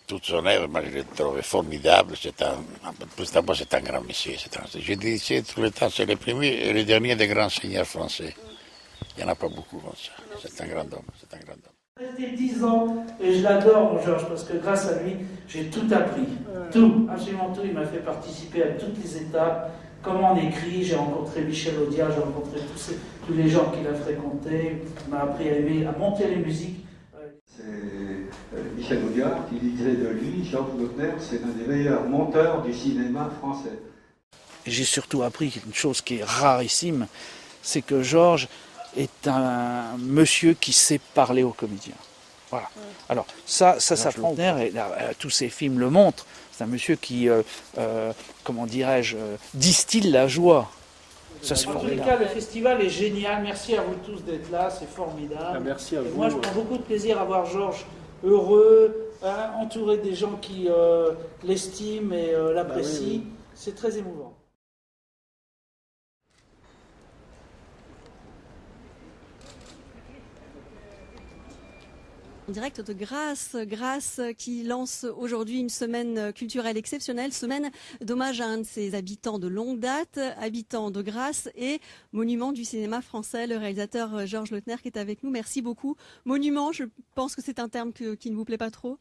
toute son œuvre, moi je l'ai trouvé formidable. D'abord, c'est un grand monsieur. Je dis, tout le temps, c'est le premier et le dernier des grands seigneurs français. Il n'y en a pas beaucoup comme ça. C'est un grand homme. C'est un grand homme. J'ai 10 ans et je l'adore, mon Georges, parce que grâce à lui, j'ai tout appris. Tout, absolument tout. Il m'a fait participer à toutes les étapes. Comment on écrit, j'ai rencontré Michel Audiard, j'ai rencontré tous les gens qu'il a fréquentés. Il m'a appris à aimer, à monter les musiques. C'est Michel Audiard qui disait de lui, Georges Lautner, c'est l'un des meilleurs monteurs du cinéma français. J'ai surtout appris une chose qui est rarissime, c'est que Georges est un monsieur qui sait parler aux comédiens. Voilà. Alors ça prend. Et tous ces films le montrent. C'est un monsieur qui, comment dirais-je, distille la joie. Ça, c'est formidable. En tout cas, le festival est génial. Merci à vous tous d'être là. C'est formidable. Merci à vous. Moi, je prends beaucoup de plaisir à voir Georges heureux, entouré des gens qui l'estiment et l'apprécient. Oui. C'est très émouvant. En direct de Grasse qui lance aujourd'hui une semaine culturelle exceptionnelle, semaine d'hommage à un de ses habitants de longue date, habitant de Grasse et monument du cinéma français, le réalisateur Georges Lautner qui est avec nous. Merci beaucoup. Monument, je pense que c'est un terme qui ne vous plaît pas trop.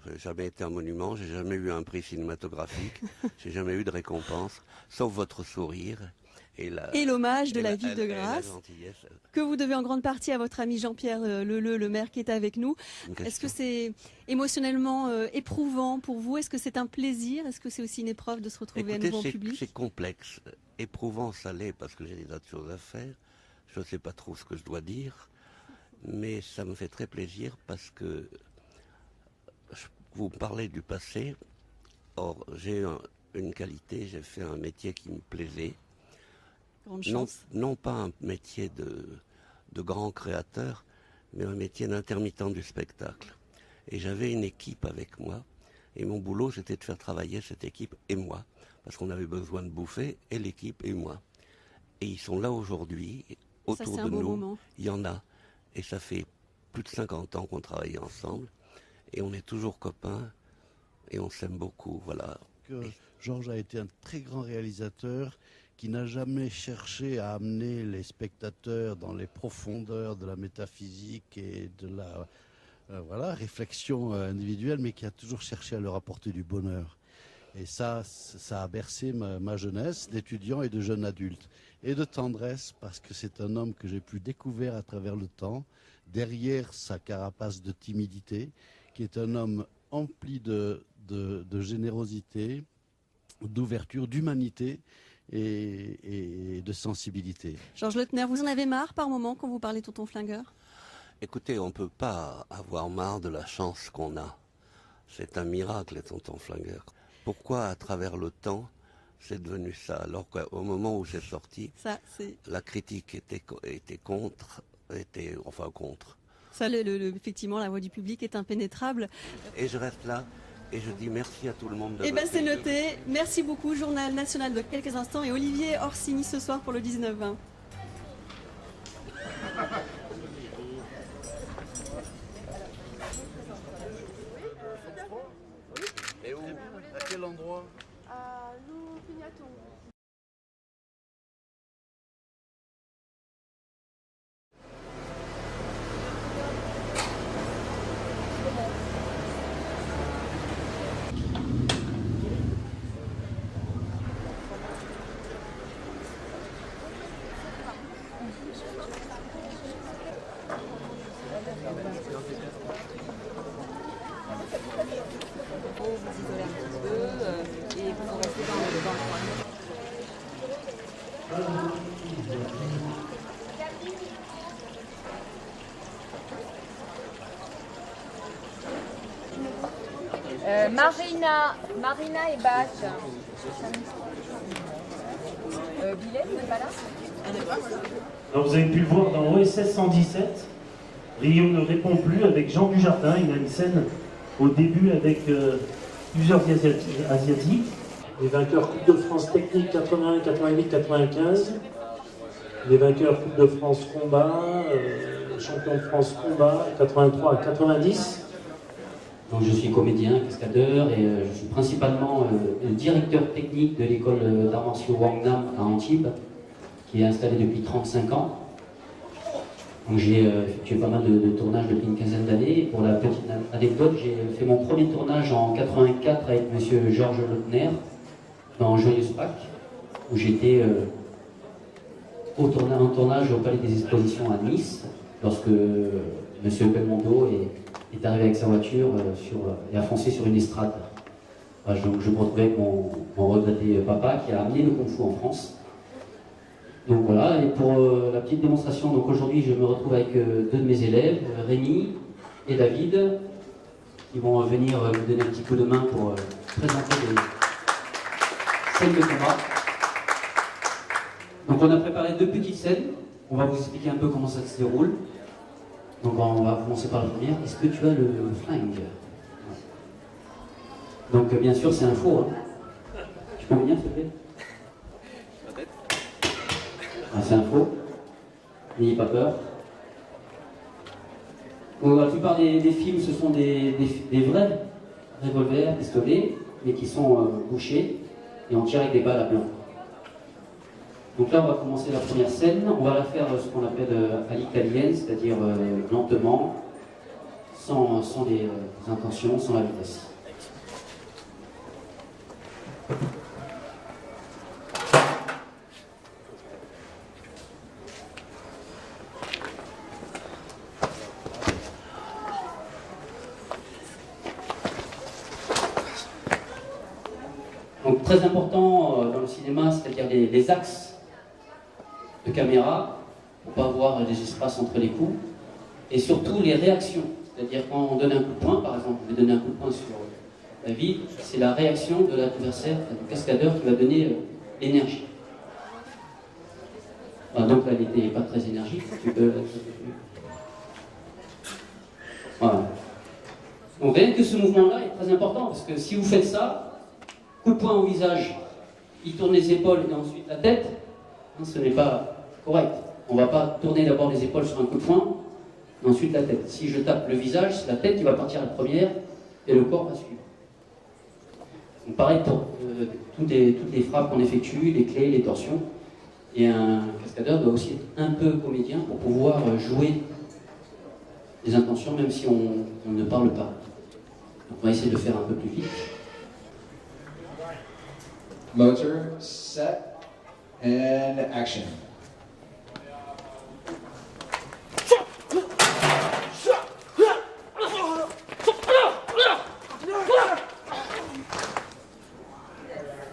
J'ai jamais été un monument, j'ai jamais eu un prix cinématographique, j'ai jamais eu de récompense, sauf votre sourire. Et l'hommage de la ville de Grasse, que vous devez en grande partie à votre ami Jean-Pierre Leleu, le maire qui est avec nous. Est-ce que c'est émotionnellement éprouvant pour vous? Est-ce que c'est un plaisir? Est-ce que c'est aussi une épreuve de se retrouver à nouveau en public? C'est complexe. Éprouvant, ça l'est parce que j'ai des autres choses à faire. Je ne sais pas trop ce que je dois dire. Mais ça me fait très plaisir parce que vous parlez du passé. Or, j'ai une qualité, j'ai fait un métier qui me plaisait. Non pas un métier de grand créateur, mais un métier d'intermittent du spectacle. Et j'avais une équipe avec moi, et mon boulot c'était de faire travailler cette équipe et moi, parce qu'on avait besoin de bouffer, et l'équipe et moi. Et ils sont là aujourd'hui, autour de nous, il y en a. Et ça fait plus de 50 ans qu'on travaille ensemble, et on est toujours copains, et on s'aime beaucoup, voilà. Georges a été un très grand réalisateur, qui n'a jamais cherché à amener les spectateurs dans les profondeurs de la métaphysique et de la réflexion individuelle, mais qui a toujours cherché à leur apporter du bonheur. Et ça a bercé ma jeunesse d'étudiant et de jeune adulte. Et de tendresse, parce que c'est un homme que j'ai pu découvrir à travers le temps, derrière sa carapace de timidité, qui est un homme empli de générosité, d'ouverture, d'humanité, et de sensibilité. Georges Lautner, vous en avez marre par moment quand vous parlez tonton flingueur? Écoutez, on ne peut pas avoir marre de la chance qu'on a. C'est un miracle, les tontons flingueurs. Pourquoi, à travers le temps, c'est devenu ça? Alors qu'au moment où c'est sorti, la critique était contre. Ça, effectivement, la voix du public est impénétrable. Et je reste là. Et je dis merci à tout le monde. Eh bien, c'est noté. Merci beaucoup. Journal national de quelques instants. Et Olivier Orsini ce soir pour le 19-20. Et où? À quel endroit? Nous pignatons. Marina et Bach. Billet, vous n'êtes pas là? Alors vous avez pu le voir dans OSS 117. Rio ne répond plus avec Jean Dujardin. Il a une scène au début avec plusieurs Asiatiques. Les vainqueurs Coupe de France technique 81, 88, 95. Les vainqueurs Coupe de France combat, champion de France combat 83 à 90. Donc je suis comédien, cascadeur et je suis principalement le directeur technique de l'école d'arts martiaux Wang Nam à Antibes, qui est installée depuis 35 ans. Donc j'ai effectué pas mal de tournages depuis une quinzaine d'années. Pour la petite anecdote, j'ai fait mon premier tournage en 84 avec M. Georges Lautner dans Joyeuse Pâques, où j'étais en tournage au Palais des Expositions à Nice, lorsque M. Belmondo est arrivé avec sa voiture et a foncé sur une estrade. Donc je me retrouvais avec mon regretté papa qui a amené le Kung Fu en France. Donc voilà, et pour la petite démonstration, donc aujourd'hui je me retrouve avec deux de mes élèves, Rémi et David, qui vont venir me donner un petit coup de main pour présenter les scènes de combat. Donc on a préparé deux petites scènes, on va vous expliquer un peu comment ça se déroule. Donc on va commencer par la première. Est-ce que tu as le flingue? Donc bien sûr c'est un faux. Hein. Tu peux venir s'il te plaît? C'est un faux. N'ayez pas peur. Donc, la plupart des films ce sont des vrais revolvers, pistolets, mais qui sont bouchés et on tire avec des balles à blanc. Donc là, on va commencer la première scène. On va la faire ce qu'on appelle à l'italienne, c'est-à-dire lentement, sans des intentions, sans la vitesse. Donc très important dans le cinéma, c'est-à-dire les axes de caméra, pour ne pas avoir des espaces entre les coups, et surtout les réactions. C'est-à-dire quand on donne un coup de poing, par exemple, on va donner un coup de poing sur David, c'est la réaction de l'adversaire, du cascadeur, qui va donner l'énergie. Donc là, il n'était pas très énergique. Voilà. Donc rien que ce mouvement-là est très important, parce que si vous faites ça, coup de poing au visage, il tourne les épaules et ensuite la tête, ce n'est pas correct. On ne va pas tourner d'abord les épaules sur un coup de poing, et ensuite la tête. Si je tape le visage, c'est la tête qui va partir la première, et le corps va suivre. Donc pareil pour toutes les frappes qu'on effectue, les clés, les torsions. Et un cascadeur doit aussi être un peu comédien pour pouvoir jouer les intentions, même si on ne parle pas. Donc on va essayer de le faire un peu plus vite. Motor, set, and action.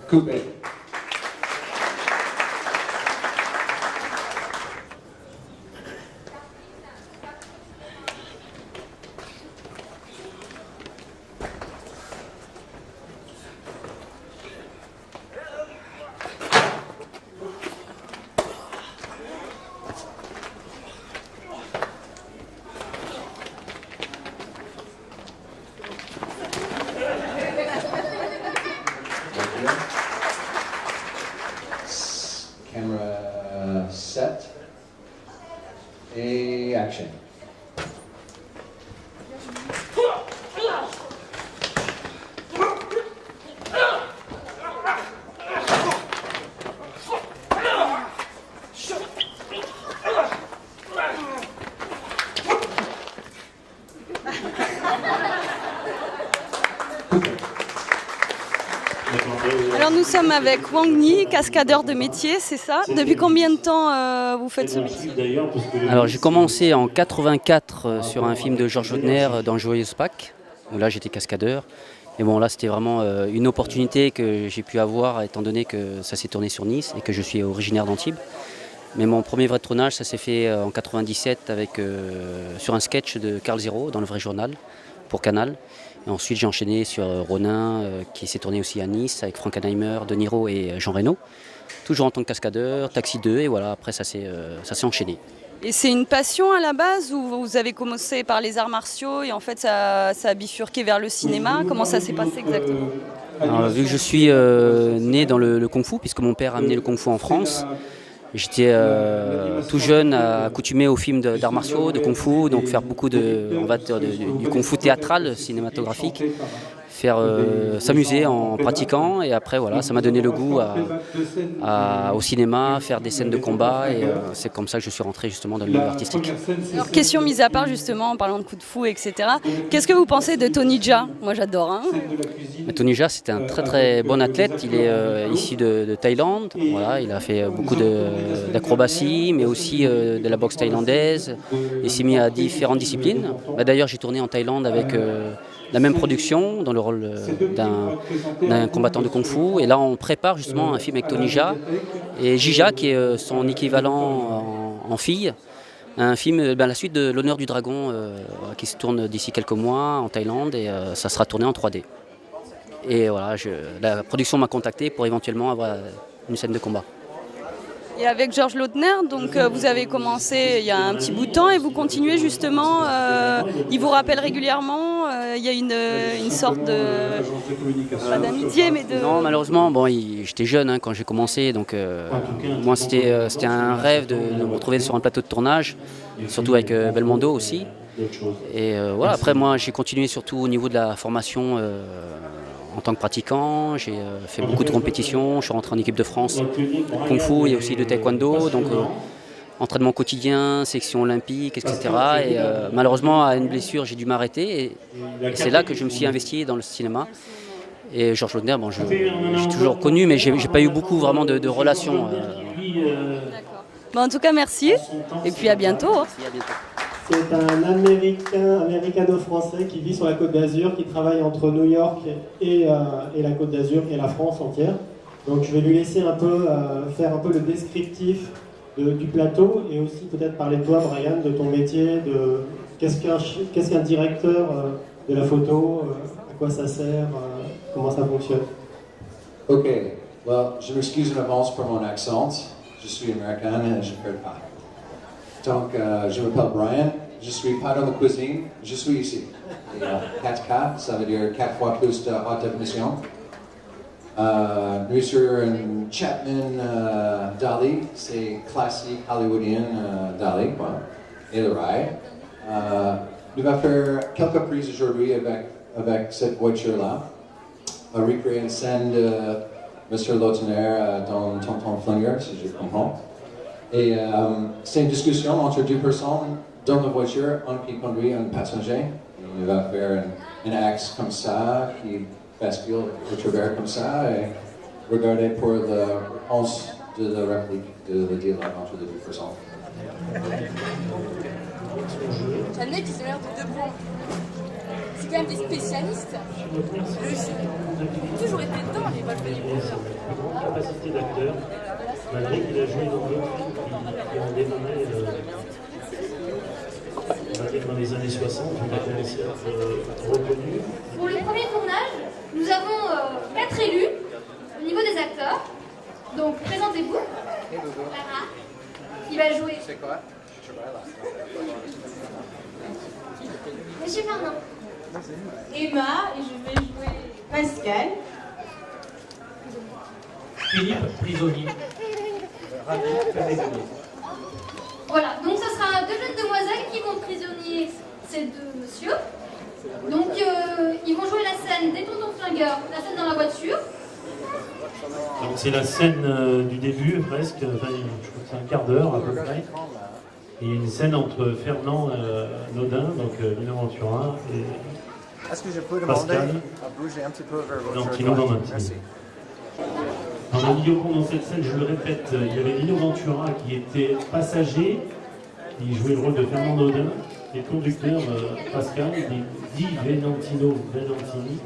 Coupé. Camera set. Et action. Alors nous sommes avec Wang Ni, cascadeur de métier, c'est ça? Depuis combien de temps vous faites ce métier? Alors j'ai commencé en 84 sur un film de Georges Lautner dans Joyeuse Pâques, où là j'étais cascadeur. Et bon là c'était vraiment une opportunité que j'ai pu avoir étant donné que ça s'est tourné sur Nice et que je suis originaire d'Antibes. Mais mon premier vrai tournage ça s'est fait en 97 sur un sketch de Carl Zero dans le Vrai Journal pour Canal. Et ensuite j'ai enchaîné sur Ronin qui s'est tourné aussi à Nice avec Frank Hanheimer, De Niro et Jean Reno. Toujours en tant que cascadeur, Taxi 2 et voilà, après ça s'est enchaîné. Et c'est une passion à la base ou vous avez commencé par les arts martiaux et en fait ça a bifurqué vers le cinéma? Comment ça s'est passé exactement? Alors, vu que je suis né dans le Kung Fu, puisque mon père a amené le Kung Fu en France, J'étais tout jeune accoutumé aux films d'arts martiaux, de kung-fu, donc faire beaucoup du kung-fu théâtral, cinématographique, s'amuser en pratiquant, et après voilà, ça m'a donné le goût au cinéma, faire des scènes de combat, et c'est comme ça que je suis rentré justement dans le milieu artistique. Alors, question mise à part justement, en parlant de coups de fou, etc. Qu'est-ce que vous pensez de Tony Jaa? Moi j'adore. Hein. Tony Jaa, c'est un très très bon athlète, il est issu de Thaïlande, voilà, il a fait beaucoup d'acrobatie, mais aussi de la boxe thaïlandaise, il s'est mis à différentes disciplines. D'ailleurs j'ai tourné en Thaïlande avec la même production, dans le rôle d'un combattant de kung-fu. Et là, on prépare justement un film avec Tony Jaa et Jija, qui est son équivalent en fille. Un film, la suite de L'Honneur du Dragon, qui se tourne d'ici quelques mois en Thaïlande, et ça sera tourné en 3D. Et voilà, la production m'a contacté pour éventuellement avoir une scène de combat. Et avec Georges Lautner, donc vous avez commencé il y a un petit bout de temps et vous continuez justement, il vous rappelle régulièrement, il y a une sorte de, pas d'amitié mais de... Non, malheureusement, bon, j'étais jeune quand j'ai commencé, donc moi c'était un rêve de me retrouver sur un plateau de tournage, surtout avec Belmondo aussi. Et voilà, après moi j'ai continué surtout au niveau de la formation en tant que pratiquant, j'ai fait beaucoup de compétitions, je suis rentré en équipe de France Kung Fu et aussi de Taekwondo, donc entraînement quotidien, section olympique, etc. Et malheureusement, à une blessure, j'ai dû m'arrêter, et c'est là que je me suis investi dans le cinéma. Et Georges Lautner, bon, j'ai toujours connu, mais j'ai pas eu beaucoup vraiment de relations. Bon, en tout cas, merci, et puis à bientôt. Merci, à bientôt. C'est un américano-français qui vit sur la Côte d'Azur, qui travaille entre New York et la Côte d'Azur et la France entière. Donc je vais lui laisser un peu faire un peu le descriptif du plateau, et aussi peut-être parler de toi, Brian, de ton métier, de qu'est-ce qu'un directeur de la photo, à quoi ça sert, comment ça fonctionne. Ok, well, je m'excuse en avance pour mon accent. Je suis américain et je ne perds pas. Donc, je m'appelle Brian, je suis pas dans la cuisine, je suis ici. Et, 4K, ça veut dire 4 fois plus de haute définition. Nous sommes Chapman Dali, c'est classique hollywoodien Dali, quoi. Et le rail. Nous allons faire quelques prises aujourd'hui avec cette voiture-là. On va recréer une scène de M. Lautner dans Tonton Flingueur, si je comprends. Et c'est une discussion entre deux personnes dans la voiture, un qui conduit un passager. On va faire un axe comme ça, qui bascule au travers comme ça, et regarder pour la réponse de la réplique, de la dialogue entre les deux personnes. T'as le mec qui se l'air de Debrand. C'est quand même des spécialistes. J'ai toujours été dedans, les vols de Capacité d'acteur, malgré qu'il a joué dans d'autres films qui ont démarré dans les années 60, il a commencé à être reconnu. Pour le premier tournage, nous avons 4 élus au niveau des acteurs. Donc présentez-vous. Clara, qui va jouer. C'est quoi? Monsieur Fernand. Emma, et je vais jouer Pascal. Philippe Prisoni. Voilà, donc ce sera 2 jeunes demoiselles qui vont prisonnier ces 2 messieurs. Donc ils vont jouer la scène des tontons flingueurs, la scène dans la voiture. Donc c'est la scène du début presque, enfin, je crois que c'est un quart d'heure à peu près. Et une scène entre Fernand Naudin, donc Lino Ventura, et est-ce que je peux demander à bouger un petit peu vers votre droite? Merci. Alors, dans cette scène, je le répète, il y avait Lino Ventura qui était passager, il jouait le rôle de Fernand Naudin, et conducteur Pascal, dit Venantini.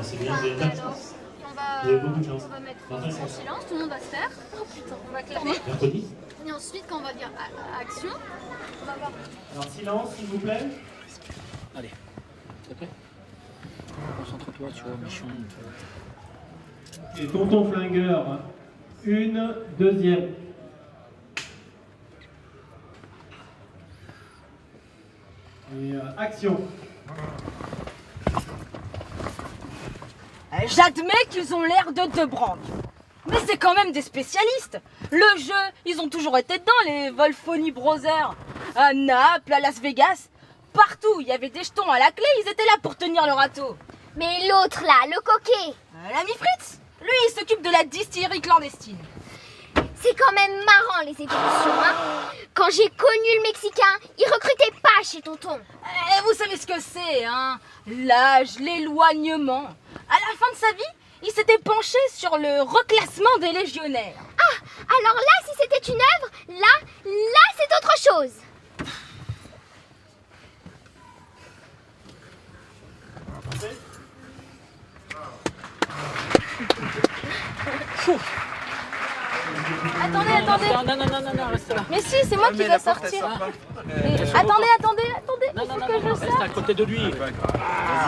C'est bien, vous avez beaucoup de chance. On va mettre en silence, tout le monde va se taire. Oh putain, on va clamer. Mercredi. Et ensuite, quand on va dire action, on va voir. Alors silence, s'il vous plaît. Allez, t'es prêt? Concentre-toi, tu vois, méchant. Et tonton flingueur, une, deuxième. Et action. J'admets qu'ils ont l'air de te prendre. Mais Mais c'est quand même des spécialistes. Le jeu, ils ont toujours été dedans, les Wolfoni Brothers. À Naples, à Las Vegas. Partout, il y avait des jetons à la clé, ils étaient là pour tenir le râteau. Mais l'autre là, le coquet. L'ami Fritz, lui, il s'occupe de la distillerie clandestine. C'est quand même marrant les évolutions, hein. Quand j'ai connu le Mexicain, il recrutait pas chez Tonton. Vous savez ce que c'est, hein? L'âge, l'éloignement. À la fin de sa vie, il s'était penché sur le reclassement des légionnaires. Ah, alors là, si c'était une œuvre, là, c'est autre chose. Attendez. Non, reste là. Mais si, c'est moi qui dois sortir. Attendez, il faut que je sorte. Reste à côté de lui. Vas-y,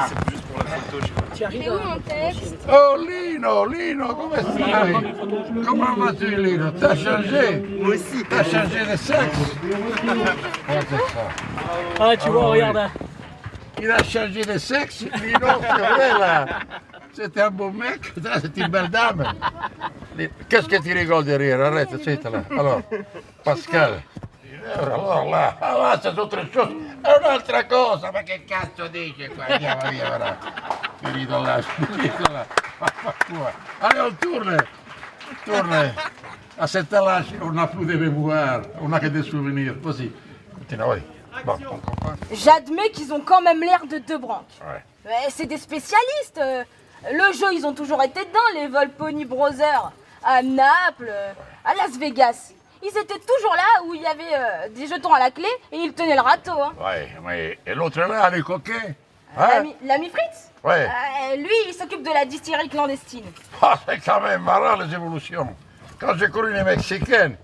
c'est juste pour la photo. C'est où mon texte? Oh Lino, come stai? Comment vas-tu Lino? T'as changé? Moi aussi. T'as changé de sexe? Ah, tu vois, regarde. Il a changé de sexe, Lino, c'est vrai là. C'était un beau mec, c'est une belle dame. Qu'est-ce que tu rigoles derrière? Arrête, c'est là. Alors, Pascal. Alors là, c'est autre chose. È un'altra cosa, ma che cazzo dice qua? Andiamo via, ora. Finito là. Allez, on tourne. À cet âge, on n'a plus de mémoire, on n'a que des souvenirs. Vas-y, continue, oui. Bon, on comprend. J'admets qu'ils ont quand même l'air de deux branques. Ouais. Mais c'est des spécialistes. Le jeu, ils ont toujours été dedans, les Wolfoni Brothers. À Naples, à Las Vegas. Ils étaient toujours là où il y avait des jetons à la clé et ils tenaient le râteau. Hein. Ouais, mais et l'autre là, le coquet hein? L'ami Fritz Ouais. Lui, il s'occupe de la distillerie clandestine. Ah, c'est quand même marrant les évolutions. Quand j'ai connu les Mexicains,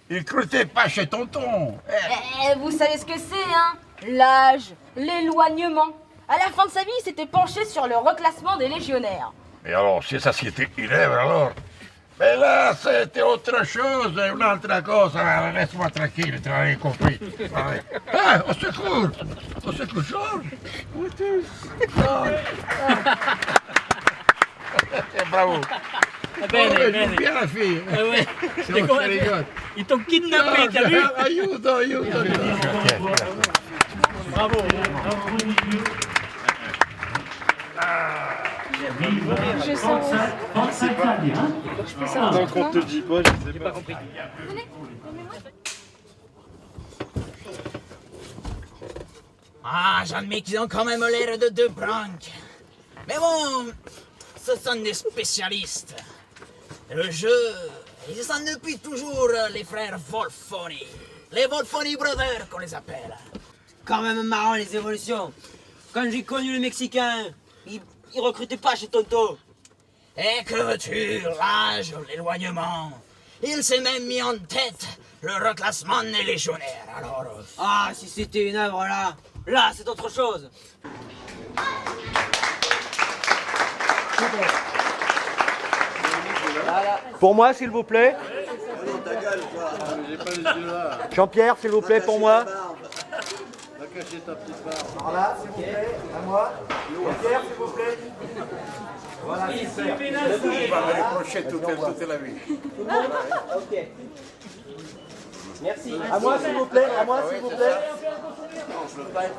ils recrutaient pas chez Tonton. Vous savez ce que c'est, hein? L'âge, l'éloignement. À la fin de sa vie, il s'était penché sur le reclassement des légionnaires. Et alors, si ça c'était une œuvre alors? Mais là, c'était autre chose, une autre cosa. Laisse-moi tranquille, tu n'as rien compris. Ah, au secours, Georges. Où es-tu? Bravo. Bene. Bien la fille. Ouais. C'est bon, rigole. Ils t'ont kidnappé, t'as vu? Aiuto. Bravo. Je sens. 35 années, hein? Tant qu'on te dit pas, je sais pas. compris. Ah, j'admets qu'ils ont quand même l'air de deux branques. Mais bon, ce sont des spécialistes. Le jeu, ils sont depuis toujours les frères Wolfoni. Les Wolfoni Brothers, qu'on les appelle. Quand même marrant les évolutions. Quand j'ai connu le Mexicain, il recrutait pas chez Tonton. Et que veux-tu, l'âge, l'éloignement. Il s'est même mis en tête le reclassement des légionnaires, alors... Ah, si c'était une œuvre là c'est autre chose. Pour moi, s'il vous plaît. Jean-Pierre, s'il vous plaît, pour moi. Va cacher ta petite barbe. Alors là, s'il vous plaît, à moi. Jean-Pierre, s'il vous plaît. Voilà, super. On va me reprocher toute la vie. Tout le monde? Ok. Merci. À moi, s'il vous plaît. À moi, s'il vous plaît. Non, je veux pas être...